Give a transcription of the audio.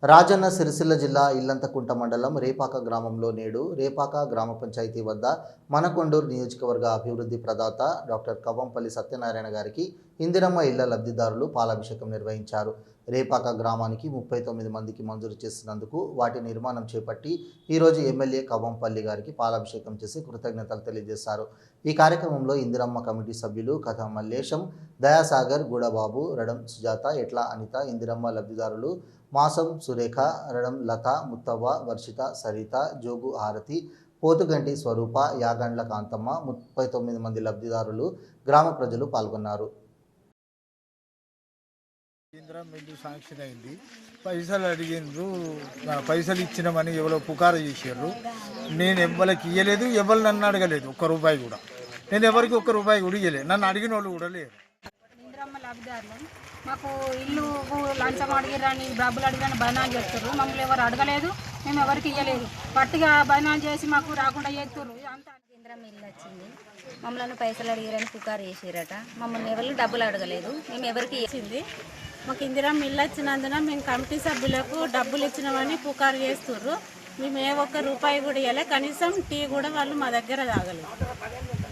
రాజన్న సిరిసిల్ల జిల్లా ఇల్లంతకుంట మండలం రేపాక గ్రామంలో నేడు రేపాక గ్రామ పంచాయతీ వద్ద మనకొండూరు నియోజకవర్గ అభివృద్ధి ప్రదాత డాక్టర్ కవ్వంపల్లి సత్యనారాయణ గారికి ఇందిరమ్మ ఇళ్ల లబ్ధిదారులు పాలాభిషేకం నిర్వహించారు. రేపాక గ్రామానికి 39 మందికి మంజూరు చేసినందుకు వాటి నిర్మాణం చేపట్టి ఈరోజు ఎమ్మెల్యే కవ్వంపల్లి గారికి పాలాభిషేకం చేసి కృతజ్ఞతలు తెలియజేశారు. ఈ కార్యక్రమంలో ఇందిరమ్మ కమిటీ సభ్యులు కథ మల్లేశం, దయాసాగర్, గూడబాబు, రడం సుజాత, ఎట్ల అనిత, ఇందిరమ్మ లబ్ధిదారులు మాసం సురేఖ, రడం లత, ముత్తవ్వ, వర్షిత, సరిత, జోగు హారతి, పోతుగంటి స్వరూప, యాగండ్ల కాంతమ్మ 39 మంది లబ్ధిదారులు గ్రామ ప్రజలు పాల్గొన్నారు. మిల్లు శాంక్షన్ అయింది. పైసలు అడిగిండ్రు, పైసలు ఇచ్చినామని ఎవరో పుకారు చేశారు. నేను ఎవరికి ఇవ్వలేదు, ఎవరు నన్ను అడగలేదు. ఒక్క రూపాయి కూడా నేను ఎవరికి ఒక్క రూపాయి కూడా ఇవ్వలేదు. నన్ను అడిగిన వాళ్ళు కూడా లేరు. మాకు ఇల్లు లంచం అడిగిరని డబ్బులు అడిగిరని బయనాలు చేస్తారు. మమ్మల్ని ఎవరు అడగలేదు, మేము ఎవరికి ఇవ్వలేదు. పట్టిగా బయనాలు చేసి మాకు రాకుండా చేస్తారు. ఇందిరమ్మ ఇల్లు వచ్చింది, మమ్మల్ని పైసలు అడిగిరని పుకారు చేసిరట. మమ్మల్ని ఎవరు డబ్బులు అడగలేదు, మేము ఎవరికి ఇచ్చింది. మాకు ఇందిరమ్మ ఇల్లు వచ్చినందున మేము కమిటీ సభ్యులకు డబ్బులు ఇచ్చినామని పుకారు చేస్తుర్రు. మేము ఏ ఒక్క రూపాయి కూడా ఇవ్వలే, కనీసం టీ కూడా వాళ్ళు మా దగ్గర తాగలేదు.